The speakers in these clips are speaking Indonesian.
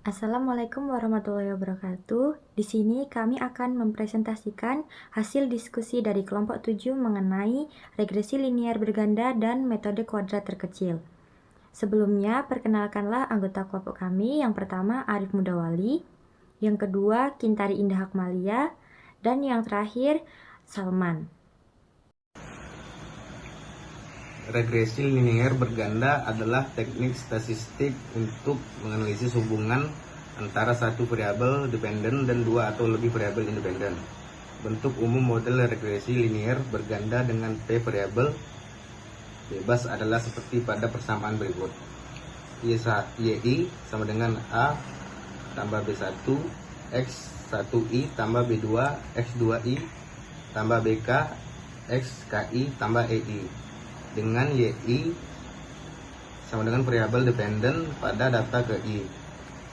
Assalamualaikum warahmatullahi wabarakatuh. Di sini kami akan mempresentasikan hasil diskusi dari kelompok 7 mengenai regresi linier berganda dan metode kuadrat terkecil. Sebelumnya, perkenalkanlah anggota kelompok kami. Yang pertama, Arif Mudawali. Yang kedua, Kintari Indah Akmalia. Dan yang terakhir, Salman. Regresi linier berganda adalah teknik statistik untuk menganalisis hubungan antara satu variabel dependen dan dua atau lebih variabel independen. Bentuk umum model regresi linier berganda dengan P variabel bebas adalah seperti pada persamaan berikut. YI sama dengan A tambah B1 X1I tambah B2 X2I tambah BK XKI tambah EI, dengan YI sama dengan variabel dependen pada data ke I.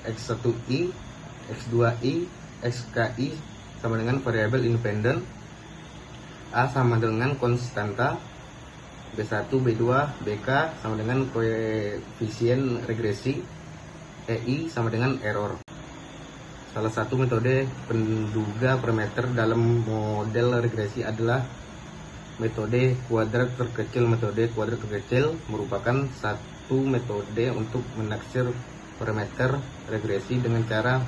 X1I, X2I, XKI sama dengan variabel independen. A sama dengan konstanta, B1, B2, BK sama dengan koefisien regresi, EI sama dengan error. Salah satu metode penduga parameter dalam model regresi adalah metode kuadrat terkecil. Metode kuadrat terkecil merupakan satu metode untuk menaksir parameter regresi dengan cara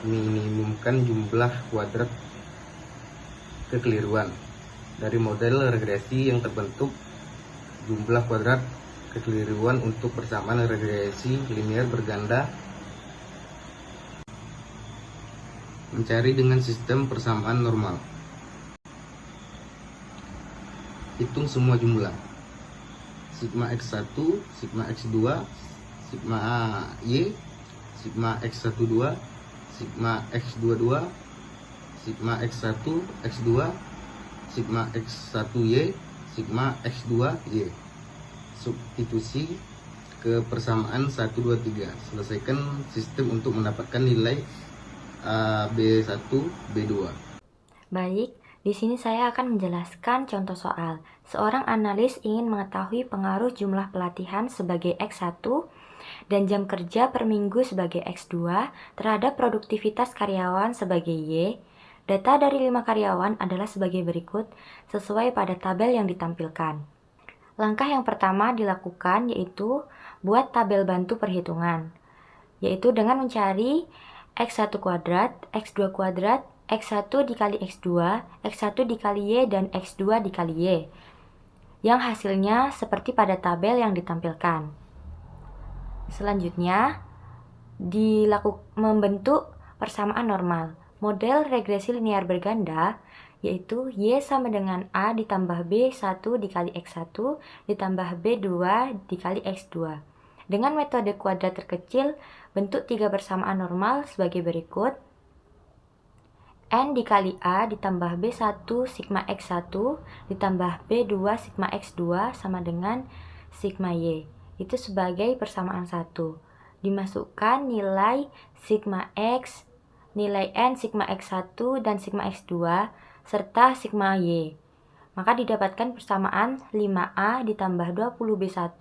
minimumkan jumlah kuadrat kekeliruan. Dari model regresi yang terbentuk jumlah kuadrat kekeliruan untuk persamaan regresi linier berganda. Mencari dengan sistem persamaan normal. Hitung semua jumlah sigma x1, sigma x2, sigma y, sigma x12, sigma x22, sigma x1, x2, sigma x1y, sigma x2y. Substitusi ke persamaan 1, 2, 3. Selesaikan sistem untuk mendapatkan nilai B1, B2. Baik, di sini saya akan menjelaskan contoh soal. Seorang analis ingin mengetahui pengaruh jumlah pelatihan sebagai X1 dan jam kerja per minggu sebagai X2 terhadap produktivitas karyawan sebagai Y. Data dari 5 karyawan adalah sebagai berikut sesuai pada tabel yang ditampilkan. Langkah yang pertama dilakukan yaitu buat tabel bantu perhitungan, yaitu dengan mencari X1 kuadrat, X2 kuadrat, X1 dikali X2, X1 dikali Y, dan X2 dikali Y, yang hasilnya seperti pada tabel yang ditampilkan. Selanjutnya, membentuk persamaan normal. Model regresi linier berganda, yaitu Y sama dengan A ditambah B1 dikali X1 ditambah B2 dikali X2. Dengan metode kuadrat terkecil, bentuk 3 persamaan normal sebagai berikut. N dikali A ditambah B1 sigma X1 ditambah B2 sigma X2 sama dengan sigma Y. Itu sebagai persamaan 1. Dimasukkan nilai sigma X, nilai N sigma X1 dan sigma X2 serta sigma Y. Maka didapatkan persamaan 5A ditambah 20B1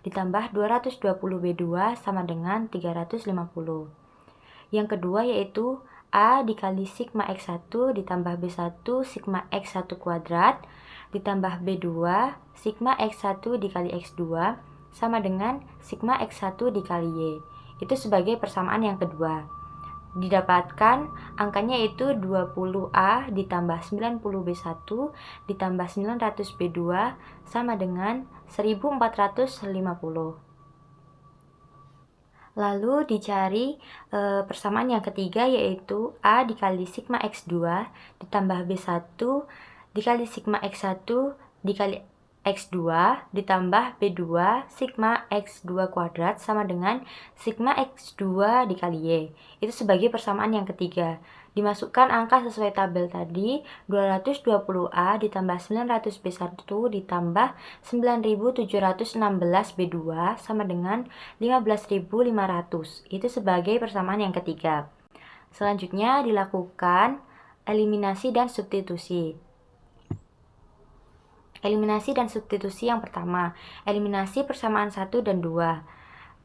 ditambah 220B2 sama dengan 350. Yang kedua yaitu A dikali sigma X1 ditambah B1 sigma X1 kuadrat ditambah B2 sigma X1 dikali X2 sama dengan sigma X1 dikali Y. Itu sebagai persamaan yang kedua. Didapatkan angkanya itu 20A ditambah 90B1 ditambah 900B2 sama dengan 1450. Lalu dicari persamaan yang ketiga yaitu A dikali sigma X2 ditambah B1 dikali sigma X1 dikali X2 ditambah B2 sigma X2 kuadrat sama dengan sigma X2 dikali Y. Itu sebagai persamaan yang ketiga. Dimasukkan angka sesuai tabel tadi, 220A ditambah 900B1 ditambah 9716B2 sama dengan 15.500. Itu sebagai persamaan yang ketiga. Selanjutnya dilakukan eliminasi dan substitusi. Eliminasi dan substitusi yang pertama, eliminasi persamaan 1 dan 2.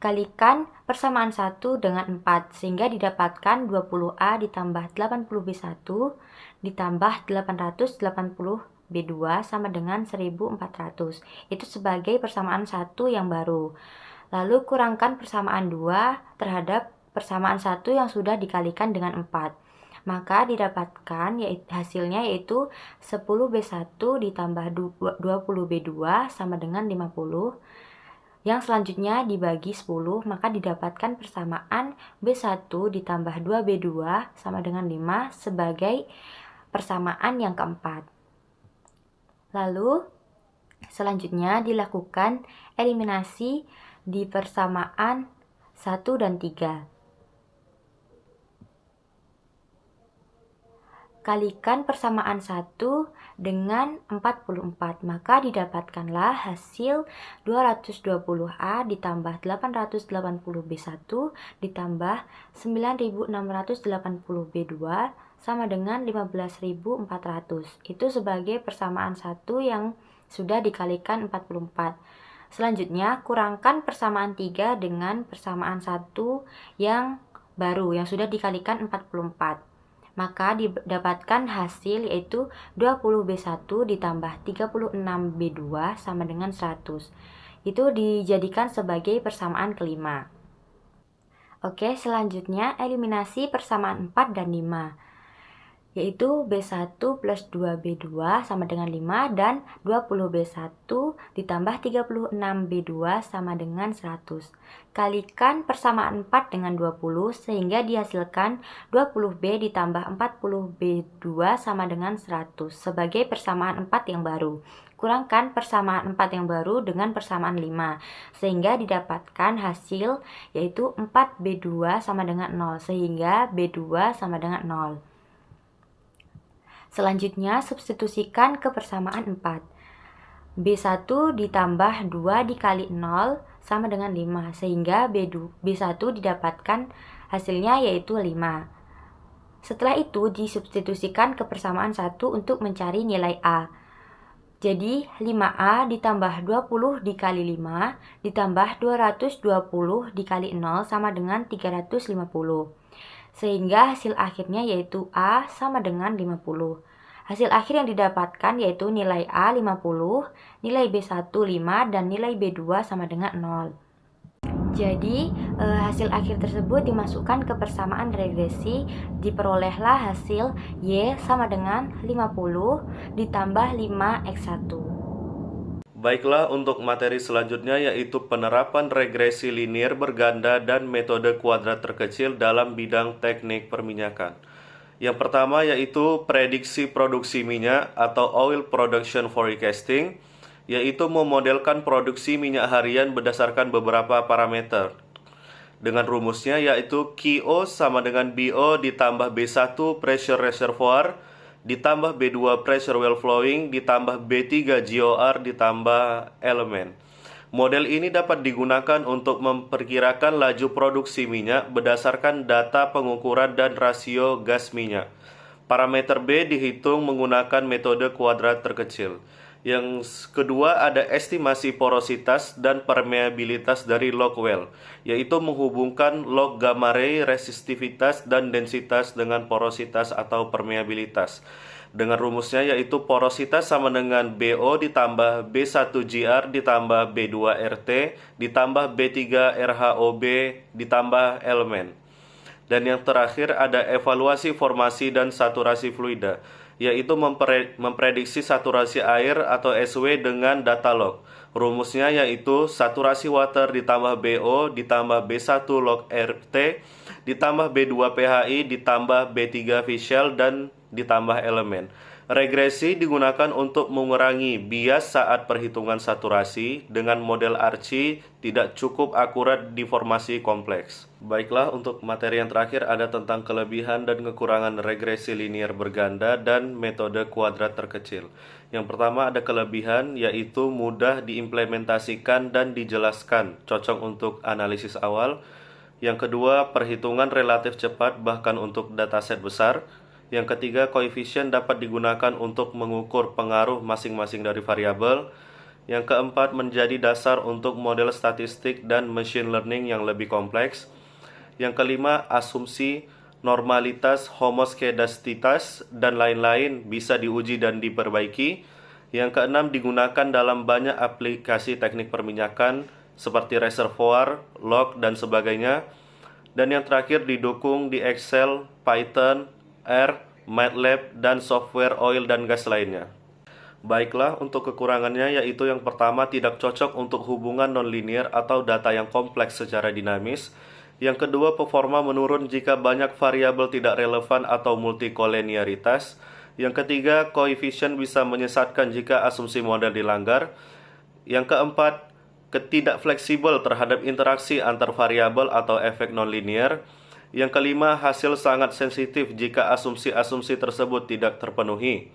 Kalikan persamaan 1 dengan 4 sehingga didapatkan 20A ditambah 80B1 ditambah 880B2 sama dengan 1400. Itu sebagai persamaan 1 yang baru. Lalu kurangkan persamaan 2 terhadap persamaan 1 yang sudah dikalikan dengan 4. Maka didapatkan hasilnya yaitu 10B1 ditambah 20B2 sama dengan 50. Yang selanjutnya dibagi 10, maka didapatkan persamaan B1 ditambah 2B2 sama dengan 5 sebagai persamaan yang keempat. Lalu selanjutnya dilakukan eliminasi di persamaan 1 dan 3. Kalikan persamaan 1 dengan 44, maka didapatkanlah hasil 220A ditambah 880B1 ditambah 9680B2 sama dengan 15.400. Itu sebagai persamaan 1 yang sudah dikalikan 44. Selanjutnya, kurangkan persamaan 3 dengan persamaan 1 yang baru yang sudah dikalikan 44. Maka didapatkan hasil yaitu 20B1 ditambah 36B2 sama dengan 100. Itu dijadikan sebagai persamaan kelima. Oke, selanjutnya eliminasi persamaan 4 dan 5. Yaitu B1 plus 2B2 sama dengan 5 dan 20B1 ditambah 36B2 sama dengan 100. Kalikan persamaan 4 dengan 20 sehingga dihasilkan 20B ditambah 40B2 sama dengan 100 sebagai persamaan 4 yang baru. Kurangkan persamaan 4 yang baru dengan persamaan 5 sehingga didapatkan hasil yaitu 4B2 sama dengan 0 sehingga B2 sama dengan 0. Selanjutnya, substitusikan ke persamaan 4. B1 ditambah 2 dikali 0 sama dengan 5, sehingga B1 didapatkan hasilnya yaitu 5. Setelah itu, disubstitusikan ke persamaan 1 untuk mencari nilai A. Jadi, 5A ditambah 20 dikali 5 ditambah 220 dikali 0 sama dengan 350. Sehingga hasil akhirnya yaitu A sama dengan 50. Hasil akhir yang didapatkan yaitu nilai A 50, nilai B1 5, dan nilai B2 sama dengan 0. Jadi, hasil akhir tersebut dimasukkan ke persamaan regresi, diperolehlah hasil Y sama dengan 50 ditambah 5X1. Baiklah, untuk materi selanjutnya yaitu penerapan regresi linier berganda dan metode kuadrat terkecil dalam bidang teknik perminyakan. Yang pertama yaitu prediksi produksi minyak atau oil production forecasting, yaitu memodelkan produksi minyak harian berdasarkan beberapa parameter. Dengan rumusnya yaitu QO sama dengan BO ditambah B1 pressure reservoir ditambah B2 pressure well flowing ditambah B3 GOR ditambah elemen. Model ini dapat digunakan untuk memperkirakan laju produksi minyak berdasarkan data pengukuran dan rasio gas minyak. Parameter B dihitung menggunakan metode kuadrat terkecil. Yang kedua ada estimasi porositas dan permeabilitas dari log well, yaitu menghubungkan log gamma ray, resistivitas, dan densitas dengan porositas atau permeabilitas. Dengan rumusnya yaitu porositas sama dengan BO ditambah B1GR ditambah B2RT ditambah B3 RHOB ditambah elemen. Dan yang terakhir ada evaluasi formasi dan saturasi fluida, yaitu memprediksi saturasi air atau SW dengan data log. Rumusnya yaitu saturasi water ditambah BO ditambah B1 log RT ditambah B2 PHI ditambah B3 Fischl dan ditambah elemen. Regresi digunakan untuk mengurangi bias saat perhitungan saturasi dengan model Archie tidak cukup akurat di formasi kompleks. Baiklah, untuk materi yang terakhir ada tentang kelebihan dan kekurangan regresi linier berganda dan metode kuadrat terkecil. Yang pertama ada kelebihan yaitu mudah diimplementasikan dan dijelaskan, cocok untuk analisis awal. Yang kedua, perhitungan relatif cepat bahkan untuk dataset besar. Yang ketiga, koefisien dapat digunakan untuk mengukur pengaruh masing-masing dari variabel. Yang keempat, menjadi dasar untuk model statistik dan machine learning yang lebih kompleks. Yang kelima, asumsi, normalitas, homoskedastika, dan lain-lain bisa diuji dan diperbaiki. Yang keenam, digunakan dalam banyak aplikasi teknik perminyakan seperti reservoir, log, dan sebagainya. Dan yang terakhir, didukung di Excel, Python, R, MATLAB, dan software oil dan gas lainnya. Baiklah, untuk kekurangannya yaitu yang pertama, tidak cocok untuk hubungan nonlinear atau data yang kompleks secara dinamis. Yang kedua, performa menurun jika banyak variabel tidak relevan atau multikoleniaritas. Yang ketiga, koefisien bisa menyesatkan jika asumsi model dilanggar. Yang keempat, ketidak fleksibel terhadap interaksi antar variabel atau efek nonlinear. Yang kelima, hasil sangat sensitif jika asumsi-asumsi tersebut tidak terpenuhi.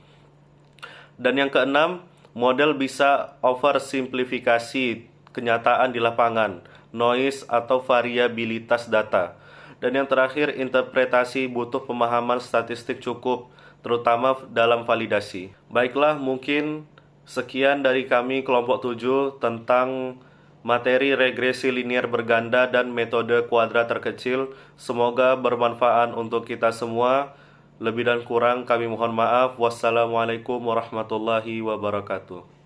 Dan yang keenam, model bisa oversimplifikasi kenyataan di lapangan, noise atau variabilitas data. Dan yang terakhir, interpretasi butuh pemahaman statistik cukup, terutama dalam validasi. Baiklah, mungkin sekian dari kami kelompok 7 tentang materi regresi linear berganda dan metode kuadrat terkecil. Semoga bermanfaat untuk kita semua. Lebih dan kurang kami mohon maaf. Wassalamualaikum warahmatullahi wabarakatuh.